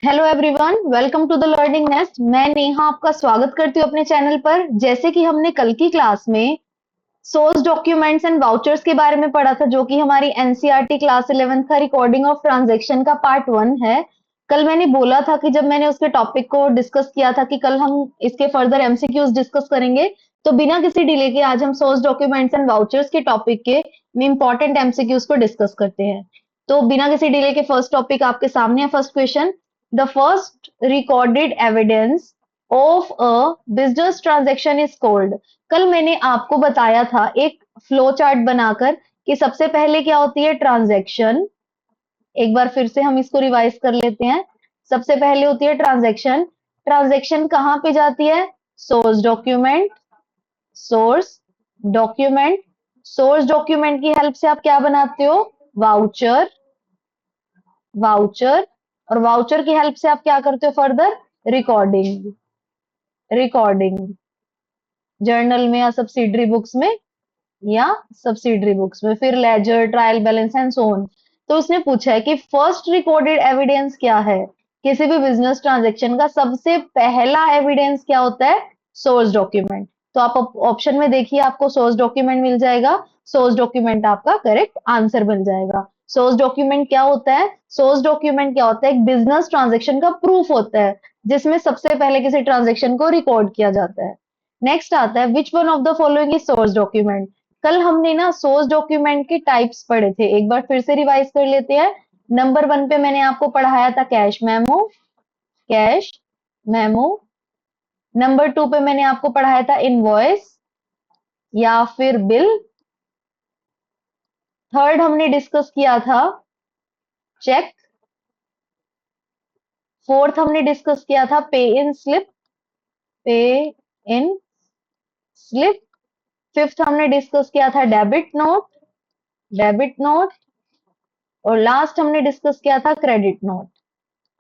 Hello everyone, welcome to the learning nest. मैं नेहा आपका स्वागत करती हूँ अपने चैनल पर। जैसे कि हमने कल की क्लास में सोर्स डॉक्यूमेंट्स एंड वाउचर्स के बारे में पढ़ा था, जो कि हमारी एनसीईआरटी क्लास 11 का रिकॉर्डिंग ऑफ ट्रांजैक्शन का पार्ट 1 है। कल मैंने बोला था कि जब मैंने उसके टॉपिक को डिस्कस किया था कि कल हम इसके फर्दर एमसीक्यूज डिस्कस करेंगे, तो बिना किसी डिले के आज हम सोर्स डॉक्यूमेंट्स एंड वाउचर्स के टॉपिक के इंपॉर्टेंट एमसीक्यूज को डिस्कस करते हैं। तो बिना किसी डिले के फर्स्ट टॉपिक आपके सामने है। First question, the first recorded evidence of a business transaction is called. कल मैंने आपको बताया था एक फ्लो चार्ट बनाकर कि सबसे पहले क्या होती है ट्रांजैक्शन। एक बार फिर से हम इसको रिवाइज कर लेते हैं। सबसे पहले होती है ट्रांजैक्शन। ट्रांजैक्शन कहाँ पे जाती है? Source document. Source document. Source document की हेल्प से आप क्या बनाते हो? वाउचर। वाउचर। और वाउचर की हेल्प से आप क्या करते हो फर्दर? रिकॉर्डिंग। रिकॉर्डिंग जर्नल में या सब्सिडरी बुक्स में, या सब्सिडरी बुक्स में, फिर ledger, trial balance and so on. तो उसने पूछा है कि फर्स्ट रिकॉर्डेड एविडेंस क्या है किसी भी बिजनेस ट्रांजैक्शन का? सबसे पहला एविडेंस क्या होता है? Source document. तो आप ऑप्शन में देखिए, आपको सोर्स डॉक्यूमेंट मिल जाएगा। सोर्स डॉक्यूमेंट आपका करेक्ट आंसर मिल जाएगा। सोर्स डॉक्यूमेंट क्या होता है? सोर्स डॉक्यूमेंट क्या होता है? एक बिजनेस ट्रांजैक्शन का प्रूफ होता है, जिसमें सबसे पहले किसी ट्रांजैक्शन को रिकॉर्ड किया जाता है। नेक्स्ट आता है, which one of the following is source document. कल हमने ना सोर्स डॉक्यूमेंट के टाइप्स पढ़े थे, एक बार फिर से रिवाइज कर लेते हैं। नंबर 1 पे मैंने आपको पढ़ाया था cash memo. Cash memo. Number 2 पे मैंने आपको पढ़ाया था इनवॉइस या फिर बिल। थर्ड हमने डिस्कस किया था चेक। फोर्थ हमने डिस्कस किया था पे इन स्लिप। पे इन स्लिप। फिफ्थ हमने डिस्कस किया था डेबिट नोट। Debit note. और लास्ट हमने डिस्कस किया था क्रेडिट नोट।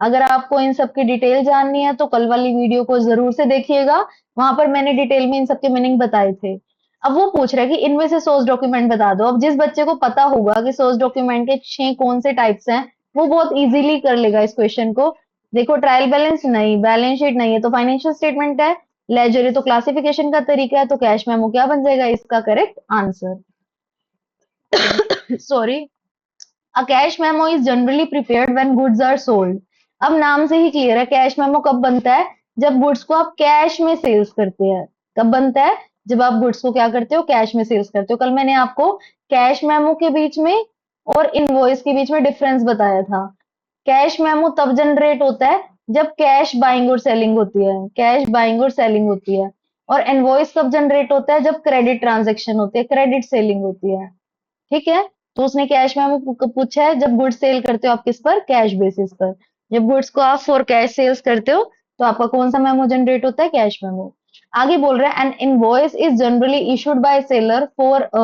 अगर आपको इन सब की डिटेल जाननी है तो कल वाली वीडियो को जरूर से देखिएगा। वहां पर मैंने डिटेल में इन सब के मीनिंग बताए थे। अब वो पूछ रहा है कि इनमें से सोर्स डॉक्यूमेंट बता दो। अब जिस बच्चे को पता होगा कि सोर्स डॉक्यूमेंट के 6 कौन से टाइप्स हैं, वो बहुत इजीली कर लेगा इस क्वेश्चन को। देखो, ट्रायल बैलेंस नहीं, बैलेंस शीट नहीं है तो फाइनेंशियल स्टेटमेंट है। लेजर है तो क्लासिफिकेशन का तरीका है, तो कैश मेमो क्या बन जाएगा इसका correct answer? Sorry. A cash memo is generally prepared when goods are sold। अब नाम से ही क्लियर है कैश मेमो कब बनता है? जब गुड्स को आप कैश में सेल्स करते हैं। कब बनता है? जब आप गुड्स को क्या करते हो? कैश में सेल्स करते हो। कल मैंने आपको कैश मेमो के बीच में और इनवॉइस के बीच में डिफरेंस बताया था। कैश मेमो तब जनरेट होता है जब कैश बाइंग और सेलिंग होती है। कैश बाइंग और सेलिंग होती है। और इनवॉइस कब जनरेट होता है? जब क्रेडिट ट्रांजेक्शन होती है, क्रेडिट सेलिंग होती है। ठीक है। तो उसने कैश में हमें पूछा है, जब गुड्स सेल करते हो आप किस पर? कैश बेसिस पर। जब गुड्स को आप फॉर कैश सेल्स करते हो तो आपका कौन सा मेमो जनरेट होता है? Cash memo. आगे बोल रहा है N invoice is generally issued by seller for a.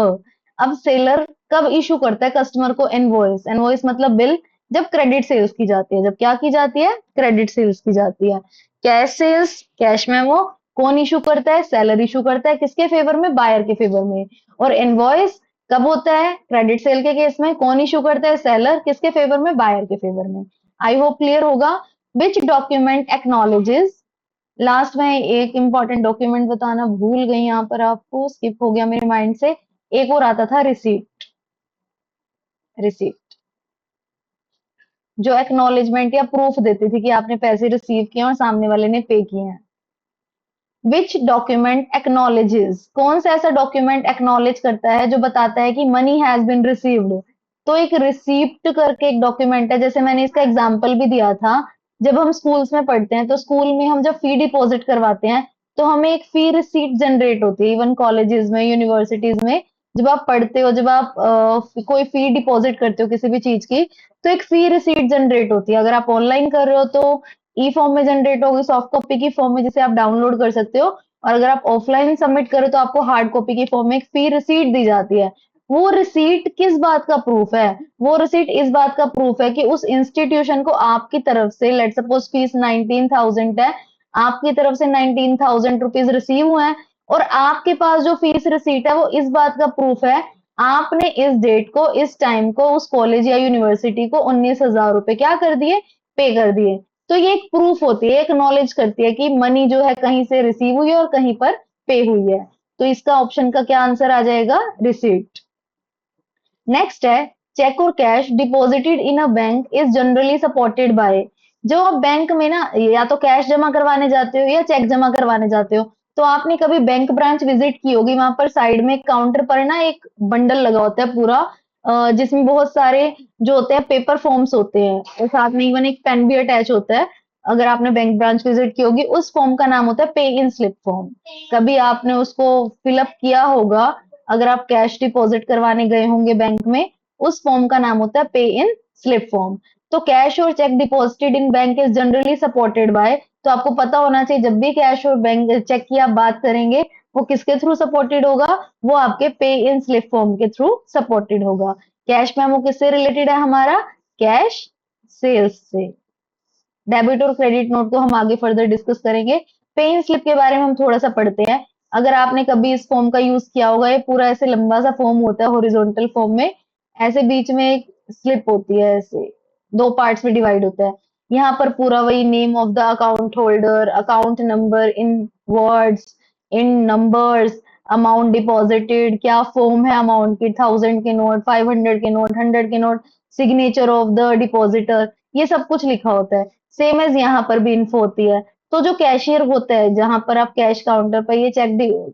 अब सेलर कब इशू करता है कस्टमर को इनवॉइस? इनवॉइस मतलब बिल। जब क्रेडिट सेल्स की जाती है। जब क्या की जाती है? क्रेडिट सेल्स की जाती है। कैश सेल्स, कैश मेमो कौन इशू करता है? सेलर इशू करता है। किसके फेवर में? बायर के फेवर में। और इनवॉइस कब होता है? क्रेडिट सेल के केस में। कौन इशू करता है? सेलर। किसके फेवर में? बायर के फेवर में। आई होप क्लियर होगा। विच डॉक्यूमेंट एक्नॉलेजेस। लास्ट में एक इंपॉर्टेंट डॉक्यूमेंट बताना भूल गई, यहाँ पर आपको स्किप हो गया मेरे माइंड से। एक और आता था रिसीट। रिसीट जो एक्नॉलेजमेंट या प्रूफ देती थी कि आपने पैसे रिसीव किए और सामने वाले ने पे किए हैं। विच डॉक्यूमेंट एक्नॉलेजेस, कौन सा ऐसा डॉक्यूमेंट एक्नॉलेज करता है जो बताता है कि मनी हैज बीन रिसीव्ड? तो एक रिसीप्ट करके एक डॉक्यूमेंट है, जैसे मैंने इसका एग्जांपल भी दिया था। जब हम स्कूल्स में पढ़ते हैं तो स्कूल में हम जब फी डिपॉजिट करवाते हैं तो हमें एक फी रिसीट जनरेट होती है। इवन कॉलेजेस में, यूनिवर्सिटीज में जब आप पढ़ते हो, जब आप कोई फी डिपॉजिट करते हो किसी भी चीज की, तो एक फी रिसीट जनरेट होती है। अगर आप ऑनलाइन कर रहे हो तो ई फॉर्म में जनरेट होगी, सॉफ्ट कॉपी की फॉर्म में जिसे आप डाउनलोड कर सकते हो। और अगर आप ऑफलाइन सबमिट करो तो आपको हार्ड कॉपी की फॉर्म में एक फी रिसीट दी जाती है। वो रिसीट किस बात का प्रूफ है? वो रिसीट इस बात का प्रूफ है कि उस इंस्टीट्यूशन को आपकी तरफ से, लेट सपोज फीस 19,000 है, आपकी तरफ से 19,000 रुपीज रिसीव हुए हैं। और आपके पास जो फीस रिसीट है वो इस बात का प्रूफ है, आपने इस डेट को, इस टाइम को उस कॉलेज या यूनिवर्सिटी को 19,000 रुपए क्या कर दिए? पे कर दिए। तो ये एक प्रूफ होती है, एक नॉलेज करती है कि मनी जो है कहीं से रिसीव हुई है और कहीं पर पे हुई है। तो इसका ऑप्शन का क्या आंसर आ जाएगा? रिसीप्ट। नेक्स्ट है, चेक और cash deposited in a bank is generally supported bye. जो आप बैंक में ना या तो कैश जमा करवाने जाते हो या चेक जमा करवाने जाते हो, तो आपने कभी बैंक ब्रांच विजिट की होगी, वहां पर साइड में काउंटर पर ना एक बंडल लगा होता है पूरा, जिसमें बहुत सारे जो होते हैं पेपर फॉर्म्स होते हैं और साथ में इवन एक पेन भी अटैच होता है। अगर आपने बैंक ब्रांच विजिट की होगी, उस फॉर्म का नाम होता है पे इन स्लिप फॉर्म। कभी आपने उसको फिलअप किया होगा, अगर आप कैश डिपॉजिट करवाने गए होंगे बैंक में, उस फॉर्म का नाम होता है पे इन स्लिप फॉर्म। तो कैश और check deposited in bank is generally supported bye, तो आपको पता होना चाहिए जब भी कैश और बैंक चेक की आप बात करेंगे, वो किसके थ्रू सपोर्टेड होगा? वो आपके पे इन स्लिप फॉर्म के थ्रू सपोर्टेड होगा। कैश मेमो किससे रिलेटेड है हमारा? कैश सेल्स से। डेबिट और क्रेडिट नोट को हम आगे फर्दर डिस्कस करेंगे। पे इन स्लिप के बारे में हम थोड़ा सा पढ़ते हैं। अगर आपने कभी इस फॉर्म का यूज किया होगा, ये पूरा ऐसे लंबा सा फॉर्म होता है हॉरिजॉन्टल फॉर्म में, ऐसे बीच में एक स्लिप होती है, ऐसे दो पार्ट्स में डिवाइड होता है। यहाँ पर पूरा वही name of the account holder, account number in words, in numbers, amount deposited, क्या फॉर्म है अमाउंट की, 1000 के नोट, 500 के नोट, 100 के note, signature of the depositor, ये सब कुछ लिखा होता है। सेम एज यहाँ पर भी इन्फो होती है। तो जो कैशियर होता है, जहां पर आप कैश काउंटर पर ये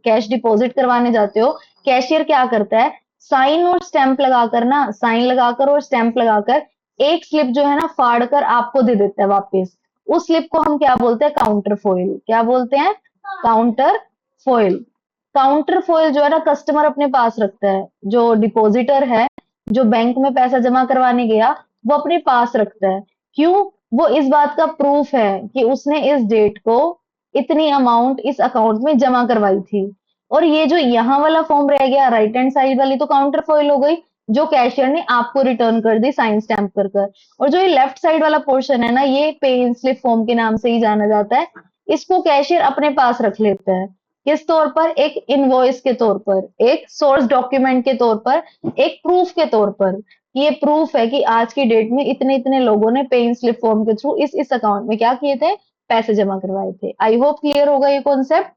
कैश डिपॉजिट करवाने जाते हो, कैशियर क्या करता है? साइन और स्टैंप लगाकर ना, साइन लगाकर और स्टैंप लगाकर एक स्लिप जो है ना फाड़ कर आपको दे देता है वापस। उस स्लिप को हम क्या बोलते हैं? Counter foil. क्या बोलते हैं? Counter foil. काउंटर फॉइल जो है ना कस्टमर अपने पास रखता है, जो डिपॉजिटर है, जो बैंक में पैसा जमा करवाने गया, वो अपने पास रखता है। क्यों? वो इस बात का प्रूफ है कि उसने इस डेट को इतनी अमाउंट इस अकाउंट में जमा करवाई थी। और ये जो यहाँ वाला फॉर्म रह गया राइट हैंड साइड वाली, तो काउंटर फॉइल हो गई, जो कैशियर ने आपको रिटर्न कर दी साइन स्टैम्प कर। और जो ये लेफ्ट साइड वाला पोर्शन है ना, ये पे इन स्लिप फॉर्म के नाम से ही जाना जाता है। इसको कैशियर अपने पास रख लेता है। किस तौर पर? एक इनवॉइस के तौर पर, एक सोर्स डॉक्यूमेंट के तौर पर, एक प्रूफ के तौर पर। ये प्रूफ है कि आज की डेट में इतने इतने लोगों ने पे इन स्लिप फॉर्म के थ्रू इस अकाउंट में क्या किए थे? पैसे जमा करवाए थे। आई होप क्लियर होगा ये कॉन्सेप्ट।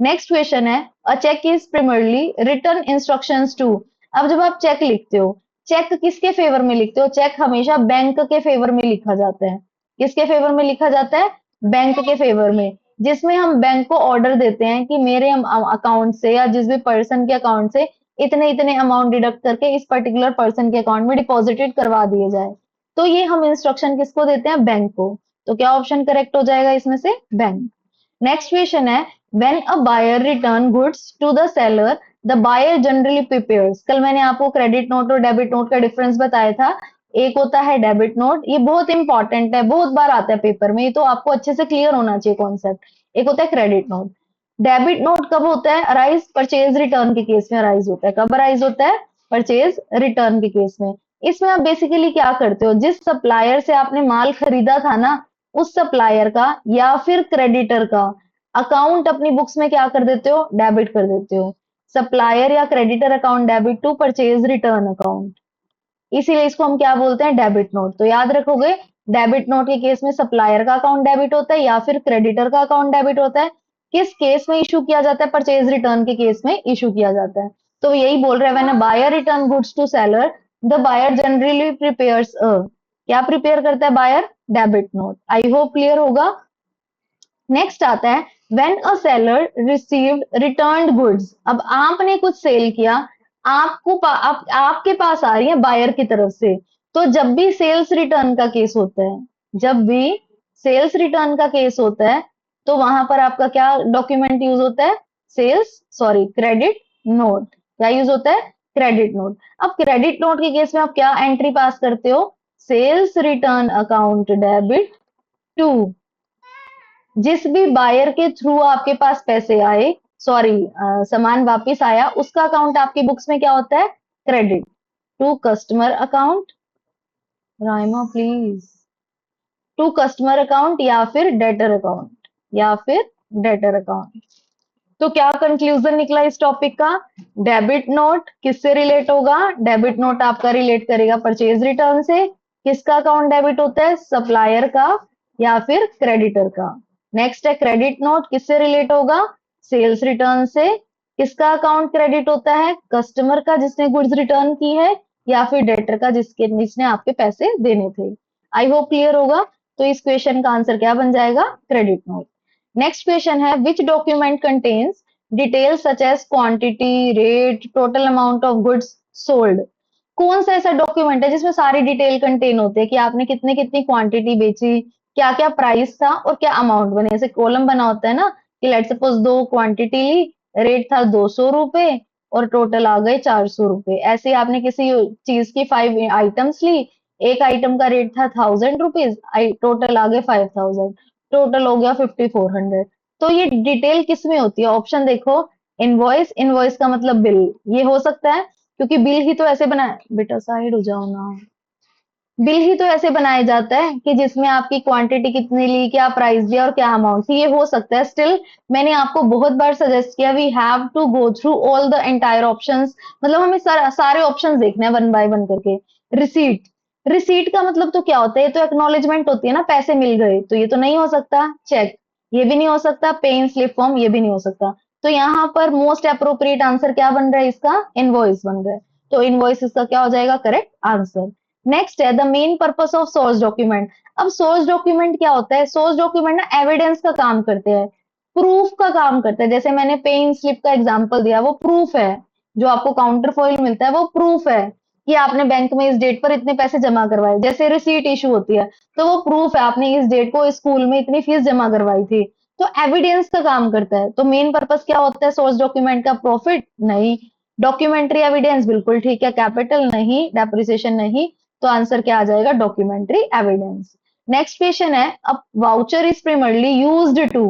नेक्स्ट क्वेश्चन है, a check is primarily return instructions to. अब जब आप चेक लिखते हो, चेक किसके फेवर में लिखते हो? चेक हमेशा बैंक के फेवर में लिखा जाता है। किसके फेवर में लिखा जाता है? बैंक के फेवर में। जिसमें हम बैंक को ऑर्डर देते हैं कि मेरे अकाउंट से या जिस भी पर्सन के अकाउंट से इतने इतने अमाउंट डिडक्ट करके इस पर्टिकुलर पर्सन के अकाउंट में डिपॉजिटेड करवा दिए जाए। तो ये हम इंस्ट्रक्शन किसको देते हैं? बैंक को। तो क्या ऑप्शन करेक्ट हो जाएगा इसमें से? बैंक। नेक्स्ट क्वेश्चन है, when a buyer return goods to the seller the buyer generally prepares. कल मैंने आपको क्रेडिट नोट और डेबिट नोट का डिफरेंस बताया था। एक होता है डेबिट नोट, ये बहुत इंपॉर्टेंट है, बहुत बार आता है पेपर में, ये तो आपको अच्छे से क्लियर होना चाहिए कॉन्सेप्ट। एक होता है क्रेडिट नोट। डेबिट नोट कब होता है? अराइज परचेज रिटर्न के केस में अराइज होता है। कब अराइज होता है? परचेज रिटर्न के केस में। इसमें आप बेसिकली क्या करते हो? जिस सप्लायर से आपने माल खरीदा था ना, उस सप्लायर का या फिर क्रेडिटर का अकाउंट अपनी बुक्स में क्या कर देते हो? डेबिट कर देते हो। सप्लायर या creditor account debit to purchase return account, इसीलिए इसको हम क्या बोलते हैं? Debit note. तो याद रखोगे, डेबिट नोट के केस में सप्लायर का अकाउंट डेबिट होता है या फिर क्रेडिटर का अकाउंट डेबिट होता है। किस केस में इशू किया जाता है? परचेज रिटर्न के केस में इशू किया जाता है। तो यही बोल रहे हैं, when a buyer return goods to seller the buyer generally prepares a, क्या प्रिपेयर करता है buyer? Debit note. I hope clear होगा। नेक्स्ट आता है, when a seller received returned goods. अब आपने कुछ सेल किया, आपके पास आ रही है बायर की तरफ से। तो जब भी सेल्स रिटर्न का केस होता है, जब भी सेल्स रिटर्न का केस होता है, तो वहां पर आपका क्या डॉक्यूमेंट यूज होता है? Credit note. क्या यूज होता है? Credit note. अब क्रेडिट नोट के केस में आप क्या एंट्री पास करते हो? Sales return account debit to, जिस भी बायर के थ्रू आपके पास पैसे आए, सॉरी, सामान वापस आया, उसका अकाउंट आपकी बुक्स में क्या होता है? Credit to customer account. Raima please. To customer account या फिर डेटर अकाउंट, या फिर डेटर अकाउंट। तो क्या कंक्लूजन निकला इस टॉपिक का? डेबिट नोट किससे रिलेट होगा? डेबिट नोट आपका रिलेट करेगा परचेज रिटर्न से। किसका अकाउंट डेबिट होता है? सप्लायर का। या फिर क्रेडिटर का। नेक्स्ट है क्रेडिट नोट, किससे रिलेट होगा? सेल्स रिटर्न से। किसका अकाउंट क्रेडिट होता है? कस्टमर का जिसने गुड्स रिटर्न की है, या फिर डेटर का जिसने आपके पैसे देने थे। आई होप क्लियर होगा। तो इस क्वेश्चन का आंसर क्या बन जाएगा? Credit note. नेक्स्ट क्वेश्चन है which document contains details such as quantity, rate, total amount of goods sold. कौन सा ऐसा डॉक्यूमेंट है जिसमें सारी डिटेल कंटेन होते हैं कि आपने कितने कितनी क्वांटिटी बेची, क्या क्या प्राइस था और क्या अमाउंट बने। ऐसे कॉलम बना होता है ना कि लेट सपोज 2 क्वांटिटी ली, रेट था 200 रुपए और टोटल आ गए 400 रुपए। ऐसे ही आपने किसी चीज की 5 आइटम्स ली, एक आइटम का रेट था 1000 रुपीज, टोटल आ गए 5000, टोटल हो गया 5400। तो ये डिटेल किस में होती है? ऑप्शन देखो, इनवॉइस, इनवॉइस का मतलब बिल, ये हो सकता है क्योंकि बिल ही तो ऐसे बनाया, बेटा साइड हो जाओ ना, बिल ही तो ऐसे बनाया जाता है कि जिसमें आपकी क्वांटिटी कितनी ली, क्या प्राइस दिया और क्या अमाउंट थी। ये हो सकता है। स्टिल मैंने आपको बहुत बार सजेस्ट किया we have to go through all the entire options, मतलब हमें सारे ऑप्शंस देखने हैं वन बाय वन करके। रिसीट, रिसीट का मतलब तो क्या होता है? ये तो एक्नॉलेजमेंट होती है ना, पैसे मिल गए, तो ये तो नहीं हो सकता। चेक, ये भी नहीं हो सकता। पे इन स्लिप फॉर्म, ये भी नहीं हो सकता। तो यहाँ पर मोस्ट अप्रोप्रिएट आंसर क्या बन रहा है इसका? इनवॉइस बन रहा है। तो इनवॉइस इसका क्या हो जाएगा? Correct answer. नेक्स्ट है the main purpose of source document. अब सोर्स डॉक्यूमेंट क्या होता है? सोर्स डॉक्यूमेंट ना एविडेंस का काम करते हैं, प्रूफ का काम करते हैं। जैसे मैंने पे इन स्लिप का एग्जांपल दिया, वो प्रूफ है। जो आपको काउंटर फॉइल मिलता है वो प्रूफ है कि आपने बैंक में इस डेट पर इतने पैसे जमा करवाए। जैसे रिसीट इशू होती है तो वो प्रूफ है आपने इस डेट को स्कूल में इतनी फीस जमा करवाई थी। तो एविडेंस का काम करता है। तो मेन पर्पस क्या होता है सोर्स डॉक्यूमेंट का? प्रॉफिट? नहीं। Documentary evidence? बिल्कुल ठीक है। कैपिटल? नहीं। डेप्रिसिएशन? नहीं। तो आंसर क्या आ जाएगा? Documentary evidence. नेक्स्ट क्वेश्चन है अब voucher is primarily used to.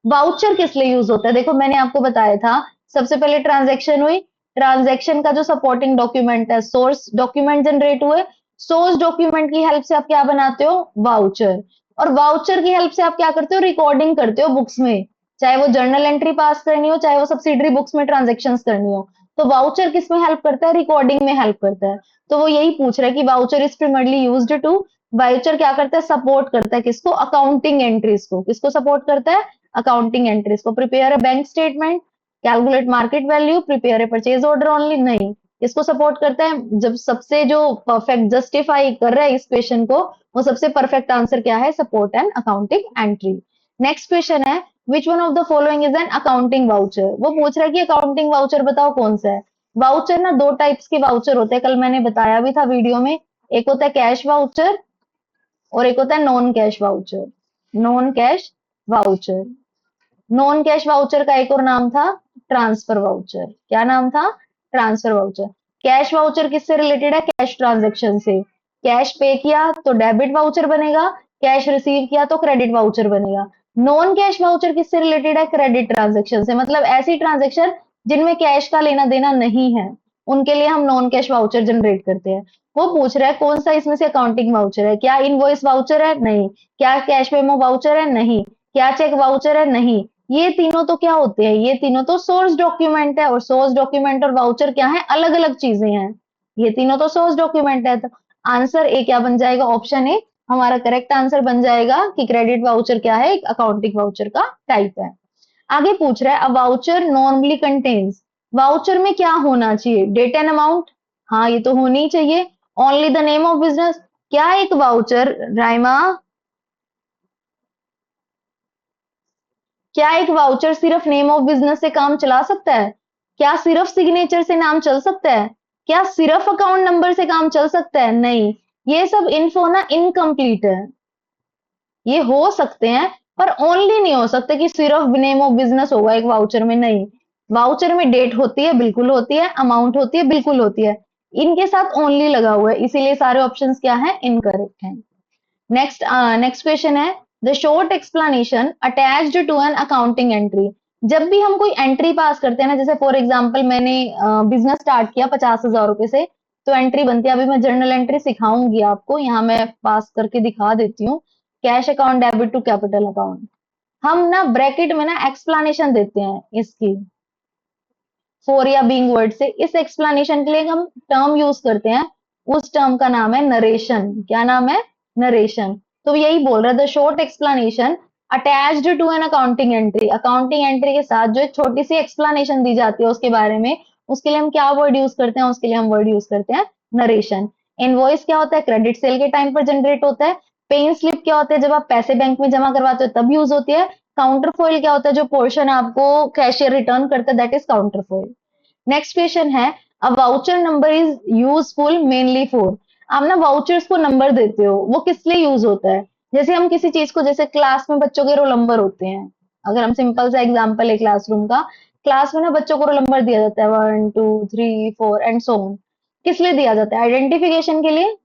Voucher किस लिए यूज होता है? देखो मैंने आपको बताया था, सबसे पहले ट्रांजैक्शन हुई, ट्रांजैक्शन का जो सपोर्टिंग डॉक्यूमेंट है, सोर्स डॉक्यूमेंट जनरेट हुए, सोर्स डॉक्यूमेंट की हेल्प से आप क्या बनाते हो? वाउचर। और वाउचर की हेल्प से आप क्या करते हो? रिकॉर्डिंग करते हो बुक्स में, चाहे वो जर्नल एंट्री पास करनी हो, चाहे वो सब्सिडरी बुक्स में ट्रांजेक्शन करनी हो। तो वाउचर किस में हेल्प करता है? रिकॉर्डिंग में हेल्प करता है। तो वो यही पूछ रहा है कि voucher is primarily used to. Voucher क्या करता है? सपोर्ट करता है किसको? अकाउंटिंग एंट्रीज को। किसको सपोर्ट करता है? अकाउंटिंग एंट्रीज को। Prepare a bank statement, calculate market value, prepare a purchase order only? नहीं। किसको सपोर्ट करता है? जब सबसे जो परफेक्ट जस्टिफाई कर रहा है इस क्वेश्चन को, वो सबसे परफेक्ट आंसर क्या है? Support and accounting entry. Next question है which one of the following is an accounting voucher. वो पूछ रहा है कि अकाउंटिंग वाउचर बताओ कौन सा है। वाउचर ना दो टाइप्स के वाउचर होते हैं, कल मैंने बताया भी था वीडियो में। एक होता है कैश वाउचर और एक होता है non cash voucher. Non cash voucher, non cash voucher का एक और नाम था ट्रांसफर वाउचर। क्या नाम था? Transfer voucher. कैश वाउचर किससे रिलेटेड है? कैश ट्रांजेक्शन से। कैश पे किया तो डेबिट वाउचर बनेगा, कैश रिसीव किया तो क्रेडिट वाउचर बनेगा। नॉन कैश वाउचर किससे रिलेटेड है? क्रेडिट ट्रांजेक्शन से। मतलब ऐसी ट्रांजेक्शन जिनमें कैश का लेना देना नहीं है, उनके लिए हम नॉन कैश वाउचर जनरेट करते हैं। वो पूछ रहा है कौन सा इसमें से अकाउंटिंग वाउचर है। क्या इनवॉइस वाउचर है? नहीं। क्या कैश मेमो वाउचर है? नहीं। क्या चेक वाउचर है? नहीं। ये तीनों तो क्या होते हैं? ये तीनों तो सोर्स डॉक्यूमेंट है, और सोर्स डॉक्यूमेंट और वाउचर क्या है? अलग अलग चीजें हैं। ये तीनों तो सोर्स डॉक्यूमेंट है। तो आंसर ए क्या बन जाएगा? ऑप्शन ए हमारा करेक्ट आंसर बन जाएगा कि क्रेडिट वाउचर क्या है? एक अकाउंटिंग वाउचर का टाइप है। आगे पूछ रहा है अ वाउचर नॉर्मली कंटेन्स। वाउचर में क्या होना चाहिए? Date and amount? हाँ ये तो होनी ही चाहिए। Only the name of business? क्या एक वाउचर, राइमा, क्या एक वाउचर सिर्फ नेम ऑफ बिजनेस से काम चला सकता है? क्या सिर्फ सिग्नेचर से नाम चल सकता है? क्या सिर्फ अकाउंट नंबर से काम चल सकता है? नहीं। ये सब इन्फो ना इनकम्प्लीट है। ये हो सकते हैं पर ओनली नहीं हो सकते कि सिर्फ नेम ऑफ बिजनेस होगा एक वाउचर में। नहीं, वाउचर में डेट होती है, बिल्कुल होती है, अमाउंट होती है, बिल्कुल होती है। इनके साथ ओनली लगा हुआ है, इसीलिए सारे ऑप्शंस क्या है? इनकरेक्ट हैं। नेक्स्ट क्वेश्चन है the short explanation attached to an accounting entry. जब भी हम कोई एंट्री पास करते हैं ना, जैसे फॉर एग्जांपल मैंने बिजनेस स्टार्ट किया 50,000 रुपए से, तो एंट्री बनती है। अभी मैं जर्नल एंट्री सिखाऊंगी आपको, यहाँ मैं पास करके दिखा देती हूँ। Cash account debit to capital account, हम ना ब्रैकेट में ना एक्सप्लेनेशन देते हैं इसकी, फॉर या बीइंग वर्ड से। इस एक्सप्लेनेशन के लिए हम टर्म यूज करते हैं, उस टर्म का नाम है नरेशन। क्या नाम है? नरेशन। तो यही बोल रहा है the short explanation attached to an accounting entry के साथ जो एक छोटी सी एक्सप्लेनेशन दी जाती है उसके बारे में, उसके लिए हम क्या वर्ड यूज करते हैं? उसके लिए हम वर्ड यूज करते हैं नरेशन। इनवॉइस क्या होता है? क्रेडिट सेल के टाइम पर जनरेट होता है। पेइंग स्लिप क्या होता है? जब आप पैसे बैंक में जमा करवाते हो तब यूज होती है। काउंटर फॉइल क्या होता है? जो पोर्शन आपको कैशियर रिटर्न करता है, that is counter foil. Next question है a voucher number is useful mainly for. आप ना वाउचर्स को नंबर देते हो, वो किस लिए यूज होता है? जैसे हम किसी चीज को, जैसे क्लास में बच्चों के रोल नंबर होते हैं, अगर हम सिंपल सा एग्जांपल है क्लासरूम का, क्लास में ना बच्चों को रोल नंबर दिया जाता है 1 2 3 4 एंड सो ऑन। किस लिए दिया जाता है? आइडेंटिफिकेशन के लिए।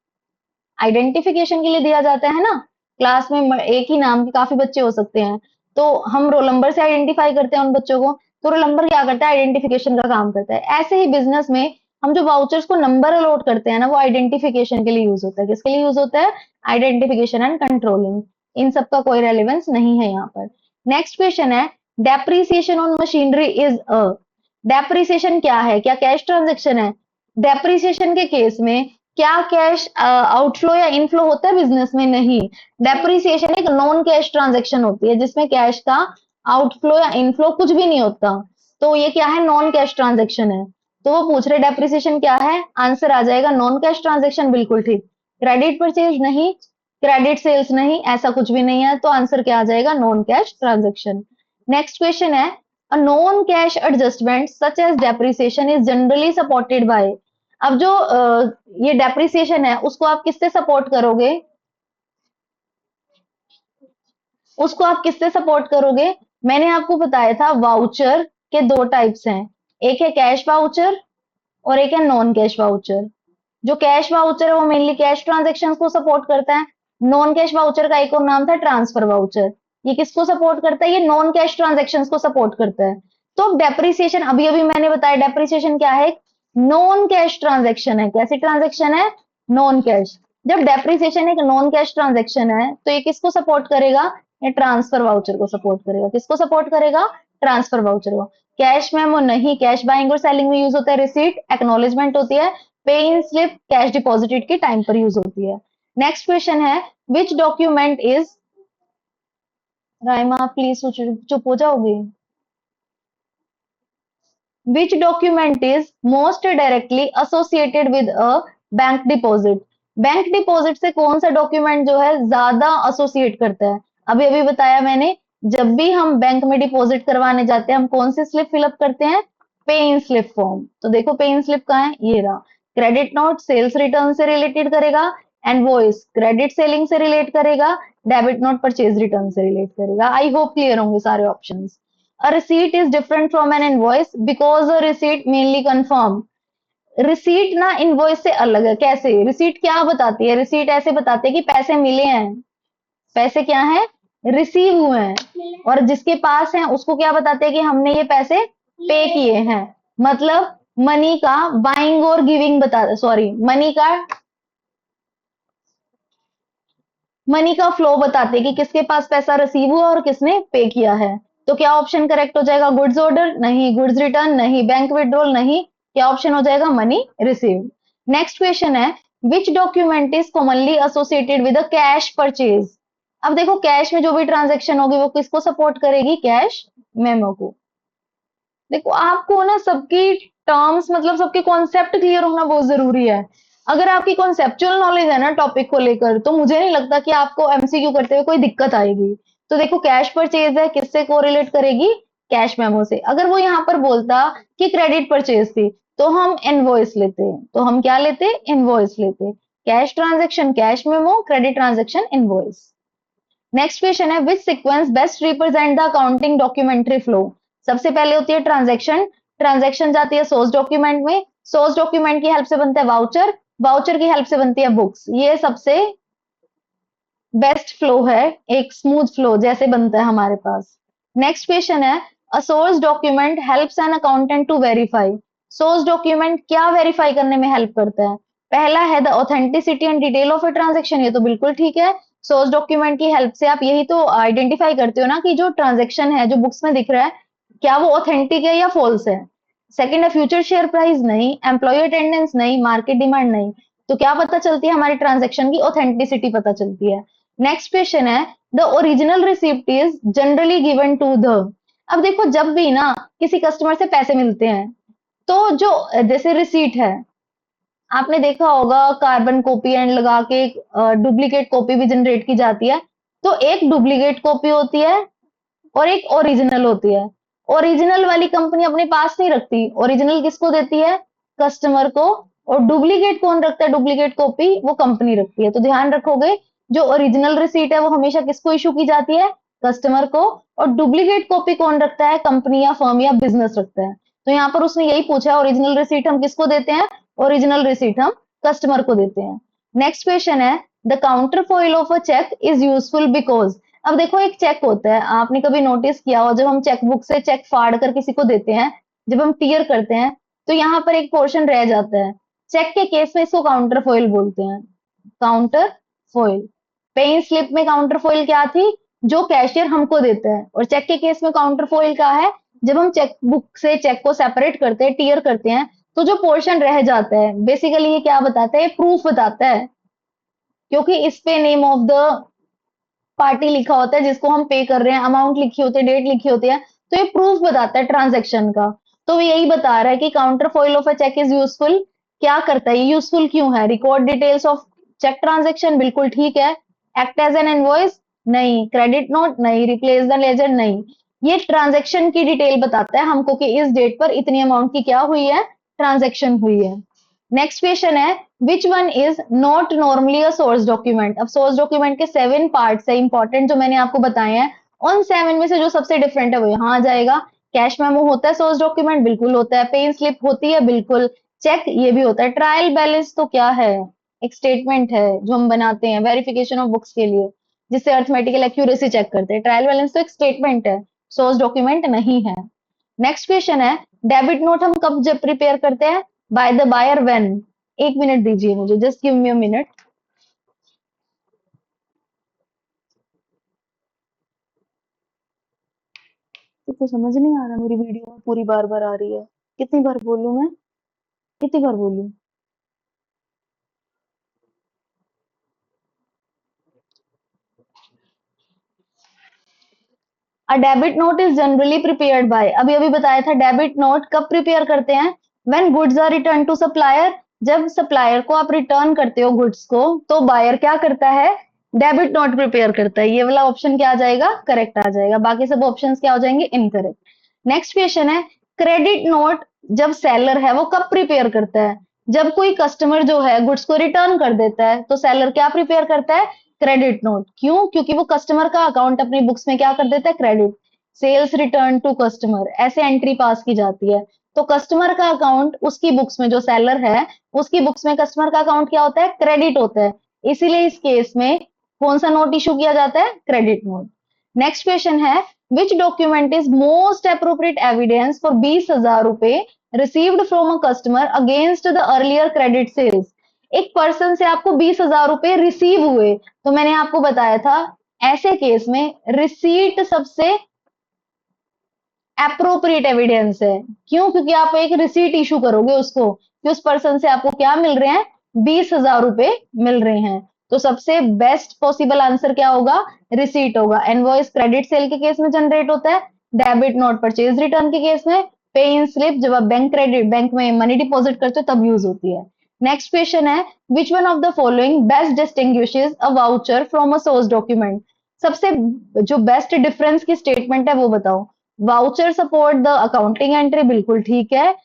आइडेंटिफिकेशन के लिए दिया जाता है ना। क्लास में एक ही नाम के काफी बच्चे हो सकते हैं, तो हम रोल नंबर से आइडेंटिफाई करते हैं उन बच्चों को। तो रोल नंबर क्या करता है? आइडेंटिफिकेशन का काम करता है। ऐसे ही बिजनेस में हम जो वाउचर्स को नंबर अलॉट करते हैं ना, वो आइडेंटिफिकेशन के लिए यूज होता है। किसके लिए यूज होता है? Identification and controlling. इन सब का कोई रेलिवेंस नहीं है यहाँ पर। नेक्स्ट क्वेश्चन है depreciation on machinery is a. Depreciation क्या है? क्या कैश ट्रांजेक्शन है? डेप्रिसिएशन के केस में क्या कैश आउटफ्लो या इनफ्लो होता है बिजनेस में? नहीं। डेप्रिसिएशन एक नॉन कैश ट्रांजेक्शन होती है जिसमें कैश का आउटफ्लो या इनफ्लो कुछ भी नहीं होता। तो ये क्या है? नॉन कैश ट्रांजेक्शन है। तो वो पूछ रहे डेप्रिसिएशन क्या है? आंसर आ जाएगा नॉन कैश ट्रांजेक्शन, बिल्कुल ठीक। क्रेडिट परचेज नहीं, क्रेडिट सेल्स नहीं, ऐसा कुछ भी नहीं है, तो आंसर क्या आ जाएगा? Non cash transaction. Next question है a non cash adjustment such as depreciation is generally supported by. अब जो ये डेप्रिसिएशन है उसको आप किससे सपोर्ट करोगे? उसको आप किससे सपोर्ट करोगे? मैंने आपको बताया था वाउचर के दो टाइप्स हैं, एक है कैश वाउचर और एक है नॉन कैश वाउचर। जो कैश वाउचर है वो मेनली कैश ट्रांजेक्शन को सपोर्ट करता है। नॉन कैश वाउचर का एक और नाम था ट्रांसफर वाउचर। ये किसको सपोर्ट करता है? ये नॉन कैश ट्रांजेक्शन को सपोर्ट करता है। तो डेप्रिसिएशन अभी अभी मैंने बताया, डेप्रिसिएशन क्या है? नॉन कैश ट्रांजेक्शन है। कैसी ट्रांजेक्शन है? Non cash. जब डेप्रिसिएशन एक नॉन कैश ट्रांजेक्शन है तो ये किसको सपोर्ट करेगा? ये ट्रांसफर वाउचर को सपोर्ट करेगा। किसको सपोर्ट करेगा? ट्रांसफर वाउचर को। कैश मेमो नहीं, कैश बाइंग और सेलिंग में यूज होता है रिसीट, एक्नॉलेजमेंट होती है, pay in slip cash deposited के टाइम पर यूज होती है। नेक्स्ट क्वेश्चन है which document is. Raima please चुप हो जाओगे? Which document is most directly associated with a bank deposit. Bank deposit से कौन सा डॉक्यूमेंट जो है ज्यादा एसोसिएट करता है? अभी अभी बताया मैंने, जब भी हम बैंक में डिपॉजिट करवाने जाते हैं हम कौन सी स्लिप फिलअप करते हैं? पे इन स्लिप फॉर्म। तो देखो पे इन स्लिप कहाँ है? ये रहा। क्रेडिट नोट सेल्स रिटर्न से रिलेटेड करेगा, इनवॉइस क्रेडिट सेलिंग से रिलेट करेगा, डेबिट नोट परचेज रिटर्न से रिलेट करेगा। आई होप क्लियर होंगे सारे options. A receipt is different from an invoice because a receipt mainly confirm। Receipt ना इनवॉइस से अलग है। कैसे? रिसीट क्या बताती है? रिसीट ऐसे बताती है कि पैसे मिले हैं, पैसे क्या है? रिसीव हुए हैं। और जिसके पास है उसको क्या बताते हैं? कि हमने ये पैसे पे किए हैं। मतलब मनी का बाइंग और गिविंग बता, सॉरी, मनी का फ्लो बताते हैं कि किसके पास पैसा रिसीव हुआ और किसने पे किया है। तो क्या ऑप्शन करेक्ट हो जाएगा? गुड्स ऑर्डर नहीं, गुड्स रिटर्न नहीं, बैंक विड्रॉल नहीं, क्या ऑप्शन हो जाएगा? Money receive. नेक्स्ट क्वेश्चन है which document is commonly associated with a cash purchase. अब देखो कैश में जो भी ट्रांजेक्शन होगी वो किसको सपोर्ट करेगी? कैश मेमो को। देखो आपको ना सबकी टर्म्स, मतलब सबके कॉन्सेप्ट क्लियर होना बहुत जरूरी है। अगर आपकी कॉन्सेप्चुअल नॉलेज है ना टॉपिक को लेकर, तो मुझे नहीं लगता कि आपको एमसीक्यू करते हुए कोई दिक्कत आएगी। तो देखो कैश परचेज है, किससे कोरिलेट करेगी? कैश मेमो से। अगर वो यहाँ पर बोलता कि क्रेडिट परचेज थी तो हम इनवॉइस लेते, तो हम क्या लेते? इनवॉइस लेते। Cash transaction cash memo, credit transaction invoice. Next question है which sequence best represent the accounting documentary flow. सबसे पहले होती है ट्रांजैक्शन, ट्रांजैक्शन जाती है सोर्स डॉक्यूमेंट में, सोर्स डॉक्यूमेंट की हेल्प से बनता है वाउचर, वाउचर की हेल्प से बनती है बुक्स। ये सबसे बेस्ट फ्लो है, एक स्मूथ फ्लो जैसे बनता है हमारे पास। नेक्स्ट क्वेश्चन है a source document helps an accountant to verify. Source document क्या वेरीफाई करने में हेल्प करता है? पहला है the authenticity and detail of a transaction. ये तो बिल्कुल ठीक है। सोर्स डॉक्यूमेंट की हेल्प से आप यही तो आइडेंटिफाई करते हो ना कि जो ट्रांजेक्शन है जो बुक्स में दिख रहा है क्या वो ऑथेंटिक है या फॉल्स है। सेकंड है फ्यूचर शेयर प्राइस नहीं, एम्प्लॉय अटेंडेंस नहीं, मार्केट डिमांड नहीं। तो क्या पता चलती है? हमारी ट्रांजेक्शन की ऑथेंटिसिटी पता चलती है। नेक्स्ट क्वेश्चन है the original receipt is generally given to the. अब देखो जब भी ना किसी कस्टमर से पैसे मिलते हैं तो जो जैसे रिसीट है, आपने देखा होगा कार्बन कॉपी एंड लगा के डुप्लीकेट कॉपी भी जनरेट की जाती है। तो एक डुप्लीकेट कॉपी होती है और एक ओरिजिनल होती है। ओरिजिनल वाली कंपनी अपने पास नहीं रखती, ओरिजिनल किसको देती है? कस्टमर को। और डुप्लीकेट कौन रखता है? डुप्लीकेट कॉपी वो कंपनी रखती है। तो ध्यान रखोगे जो ओरिजिनल रिसीट है वो हमेशा किसको इशू की जाती है? कस्टमर को। और डुप्लीकेट कॉपी कौन रखता है? कंपनी या फर्म या बिजनेस रखता है। तो यहाँ पर उसने यही पूछा है ओरिजिनल रिसीट हम किसको देते हैं? ओरिजिनल रिसीट हम कस्टमर को देते हैं। नेक्स्ट क्वेश्चन है the counter foil of a check is useful because. अब देखो एक चेक होता है, आपने कभी नोटिस किया हो जब हम चेक बुक से चेक फाड़ कर किसी को देते हैं, जब हम टीयर करते हैं तो यहाँ पर एक पोर्शन रह जाता है। चेक के केस में इसको काउंटर फॉइल बोलते हैं। Counter foil. पेइंग स्लिप में काउंटर फॉइल क्या थी? जो कैशियर हमको देता है। और चेक के केस में काउंटर फॉइल क्या है? जब हम चेक बुक से चेक को सेपरेट करते हैं, टीयर करते हैं, तो जो पोर्शन रह जाता है बेसिकली ये क्या बताता है? प्रूफ बताता है, क्योंकि इस पे नेम ऑफ द पार्टी लिखा होता है जिसको हम पे कर रहे हैं, अमाउंट लिखी होती है, डेट लिखी होती है। तो ये प्रूफ बताता है ट्रांजेक्शन का। तो वो यही बता रहा है कि counter foil of a check is useful. क्या करता है? ये यूजफुल क्यों है? Record details of cheque transaction, बिल्कुल ठीक है। एक्ट एज एन इनवॉइस, नहीं। क्रेडिट नोट, नहीं। रिप्लेस द लेजर, नहीं। ये ट्रांजेक्शन की डिटेल बताता है हमको कि इस डेट पर इतनी अमाउंट की क्या हुई है? ट्रांजेक्शन हुई है। नेक्स्ट क्वेश्चन है which one is not normally a source document. अब सोर्स डॉक्यूमेंट के 7 पार्ट्स है इंपॉर्टेंट जो मैंने आपको बताए हैं। उन 7 में से जो सबसे डिफरेंट है वो यहाँ आ जाएगा। कैश मेमो होता है सोर्स डॉक्यूमेंट, बिल्कुल होता है। पे स्लिप होती है, बिल्कुल। चेक ये भी होता है। ट्रायल बैलेंस तो क्या है? एक स्टेटमेंट है जो हम बनाते हैं वेरिफिकेशन ऑफ बुक्स के लिए, जिससे अर्थमेटिकल एक्यूरेसी चेक करते हैं। ट्रायल बैलेंस तो एक स्टेटमेंट है, सोर्स डॉक्यूमेंट नहीं है। नेक्स्ट क्वेश्चन है डेबिट नोट हम कब जब प्रिपेयर करते हैं? By the buyer when. 1 minute दीजिए मुझे, just give me a minute. तो समझ नहीं आ रहा, मेरी वीडियो में पूरी बार बार आ रही है। कितनी बार बोलूं मैं? कितनी बार बोलूं? A debit note is generally prepared by. अभी अभी बताया था डेबिट नोट कब प्रिपेयर करते हैं? When goods are return to supplier. जब सप्लायर को आप रिटर्न करते हो गुड्स को, तो बायर क्या करता है? डेबिट नोट प्रिपेयर करता है। ये वाला ऑप्शन क्या आ जाएगा? करेक्ट आ जाएगा। बाकी सब ऑप्शंस क्या हो जाएंगे? इनकरेक्ट। नेक्स्ट क्वेश्चन है क्रेडिट नोट जब सेलर है वो कब प्रिपेयर करता है? जब कोई कस्टमर जो है गुड्स को रिटर्न कर देता है तो सेलर क्या प्रिपेयर करता है? Credit note. क्यों? क्योंकि वो कस्टमर का अकाउंट अपनी बुक्स में क्या कर देता है? Credit. Sales return to customer ऐसे एंट्री पास की जाती है। तो कस्टमर का अकाउंट उसकी बुक्स में, जो सेलर है उसकी बुक्स में कस्टमर का अकाउंट क्या होता है? क्रेडिट होता है। इसीलिए इस केस में कौन सा नोट इशू किया जाता है? Credit note. नेक्स्ट क्वेश्चन है which document is most appropriate evidence for 20,000 रुपए received from a customer against the earlier credit sales. एक पर्सन से आपको 20,000 रुपए रिसीव हुए, तो मैंने आपको बताया था ऐसे केस में रिसीट सबसे एप्रोप्रिएट एविडेंस है। क्यों? क्योंकि आप एक रिसीट इशू करोगे उसको कि उस पर्सन से आपको क्या मिल रहे हैं? 20,000 रुपए मिल रहे हैं। तो सबसे बेस्ट पॉसिबल आंसर क्या होगा? रिसीट होगा। इनवॉइस क्रेडिट सेल के केस में जनरेट होता है। डेबिट नोट परचेज रिटर्न के केस में। पे इन स्लिप जब आप बैंक क्रेडिट बैंक में मनी डिपॉजिट करते हो तब यूज होती है। नेक्स्ट क्वेश्चन है which one of the following best distinguishes a voucher from a source document. सबसे जो बेस्ट डिफरेंस की स्टेटमेंट है वो बताओ। Voucher support the accounting entry, बिल्कुल ठीक है।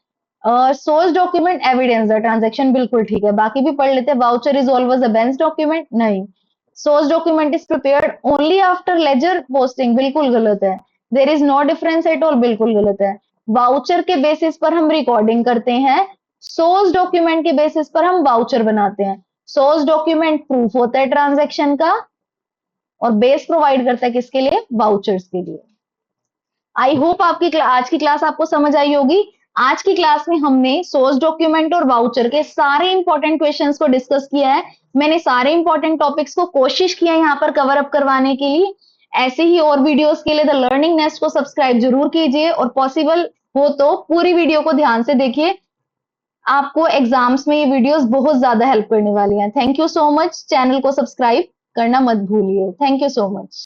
Source document evidence the transaction, बिल्कुल ठीक है। बाकी भी पढ़ लेते हैं। Voucher is always a bench document, नहीं। Source document is prepared only after ledger posting, बिल्कुल गलत है। There is no difference at all, बिल्कुल गलत है। वाउचर के बेसिस पर हम रिकॉर्डिंग करते हैं, सोर्स डॉक्यूमेंट के बेसिस पर हम वाउचर बनाते हैं। सोर्स डॉक्यूमेंट प्रूफ होता है ट्रांजेक्शन का, और बेस प्रोवाइड करता है किसके लिए? वाउचर्स के लिए। आई होप आपकी आज की क्लास आपको समझ आई होगी। आज की क्लास में हमने सोर्स डॉक्यूमेंट और वाउचर के सारे इंपॉर्टेंट क्वेश्चंस को डिस्कस किया है। मैंने सारे इंपॉर्टेंट टॉपिक्स को कोशिश किया यहाँ पर कवर अप करवाने के लिए। ऐसे ही और वीडियोस के लिए द लर्निंग नेस्ट को सब्सक्राइब जरूर कीजिए, और पॉसिबल हो तो पूरी वीडियो को ध्यान से देखिए। आपको एग्जाम्स में ये वीडियोस बहुत ज्यादा हेल्प करने वाली हैं। Thank you so much. Channel को सब्सक्राइब करना मत भूलिए। Thank you so much.